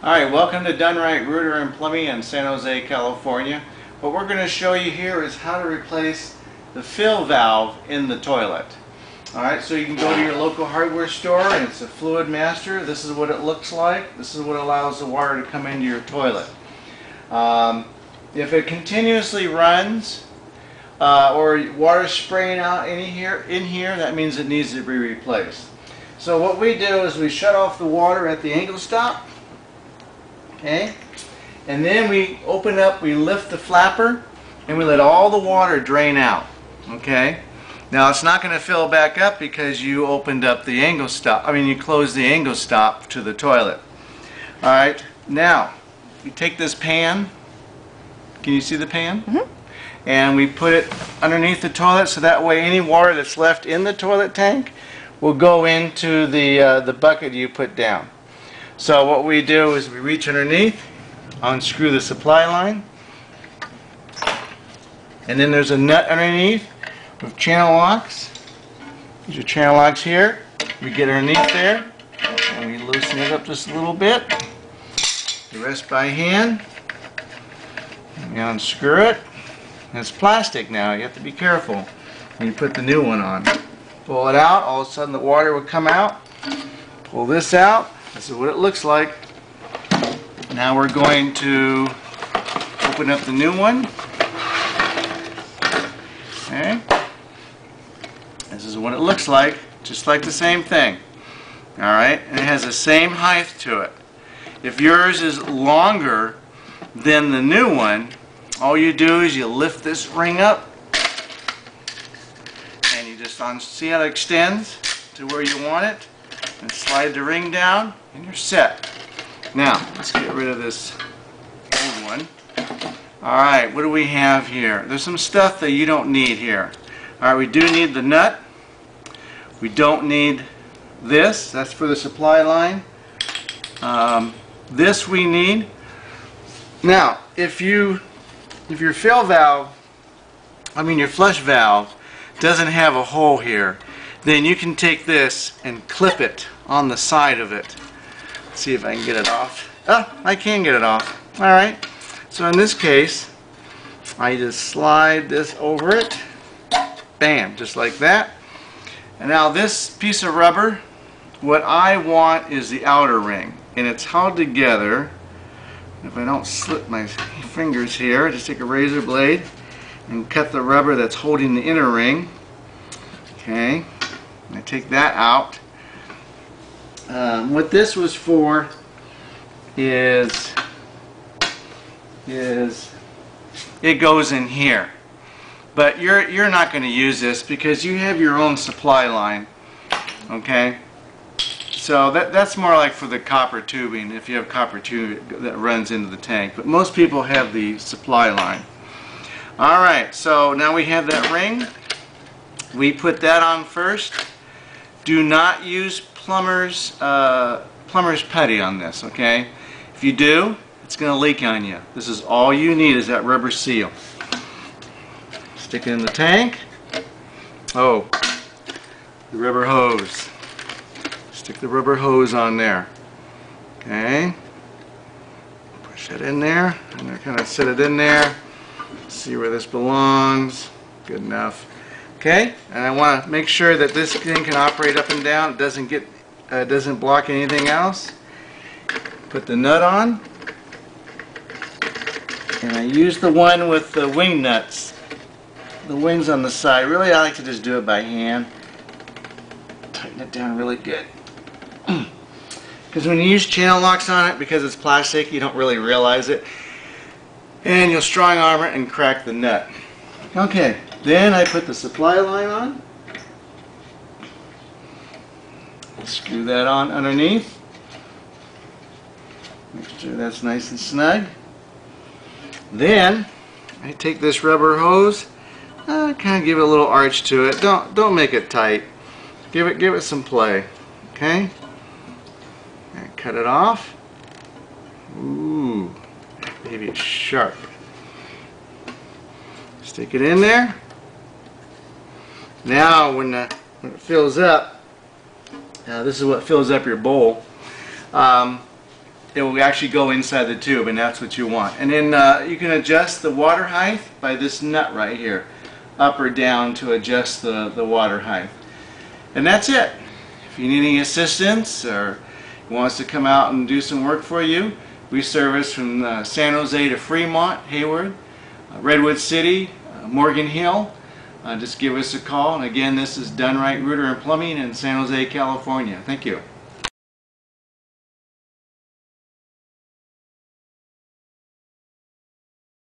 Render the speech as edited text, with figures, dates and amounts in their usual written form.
Alright, welcome to Done Right Rooter and Plumbing in San Jose, California. What we're going to show you here is how to replace the fill valve in the toilet. Alright, so you can go to your local hardware store and it's a Fluid Master. This is what it looks like. This is what allows the water to come into your toilet. If it continuously runs or water spraying out in here, that means it needs to be replaced. So what we do is we shut off the water at the angle stop. Okay, and then we open up, we lift the flapper, and we let all the water drain out. Okay, now it's not going to fill back up because you opened up the angle stop. You closed the angle stop to the toilet. All right, now you take this pan. Can you see the pan? Mm-hmm. And we put it underneath the toilet so that way any water that's left in the toilet tank will go into the bucket you put down. So what we do is we reach underneath, unscrew the supply line, and then there's a nut underneath with channel locks. There's your channel locks here. We get underneath there and we loosen it up just a little bit. The rest by hand. You unscrew it. And it's plastic now. You have to be careful when you put the new one on. Pull it out. All of a sudden the water will come out. Pull this out. This is what it looks like. Now we're going to open up the new one. Okay. This is what it looks like, just like the same thing. Alright, and it has the same height to it. If yours is longer than the new one, all you do is you lift this ring up and you just see how it extends to where you want it, and slide the ring down and you're set. Now let's get rid of this old one. Alright, what do we have here? There's some stuff that you don't need here. Alright, we do need the nut. We don't need this. That's for the supply line. This we need. Now if your fill valve, your flush valve doesn't have a hole here, then you can take this and clip it on the side of it. Let's see if I can get it off. Oh, I can get it off. Alright, so in this case I just slide this over it. Bam, just like that. And now this piece of rubber, what I want is the outer ring, and it's held together. If I don't slip my fingers here, just take a razor blade and cut the rubber that's holding the inner ring. Okay, I take that out. What this was for is it goes in here, but you're not going to use this because you have your own supply line. Okay, so that's more like for the copper tubing, if you have copper tube that runs into the tank, but most people have the supply line. Alright, so now we have that ring. We put that on first. Do not use plumber's putty on this, okay? If you do, it's going to leak on you. This is all you need, is that rubber seal. Stick it in the tank. Oh, the rubber hose. Stick the rubber hose on there. Okay. Push it in there. I'm going to kind of set it in there. See where this belongs. Good enough. Okay, and I want to make sure that this thing can operate up and down. It doesn't block anything else. Put the nut on, and I use the one with the wing nuts, the wings on the side. Really, I like to just do it by hand. Tighten it down really good. Because when you use channel locks on it, because it's plastic, you don't really realize it, and you'll strong arm it and crack the nut. Okay. Then I put the supply line on. Screw that on underneath. Make sure that's nice and snug. Then I take this rubber hose, kind of give it a little arch to it. Don't make it tight. Give it some play. Okay. And cut it off. Ooh, maybe it's sharp. Stick it in there. Now when it fills up, this is what fills up your bowl. it will actually go inside the tube, and that's what you want. And then you can adjust the water height by this nut right here, up or down to adjust the water height. And that's it. If you need any assistance or you want us to come out and do some work for you, we service from San Jose to Fremont, Hayward, Redwood City, Morgan Hill. Just give us a call. And again, this is Done Right Rooter and Plumbing in San Jose, California. Thank you.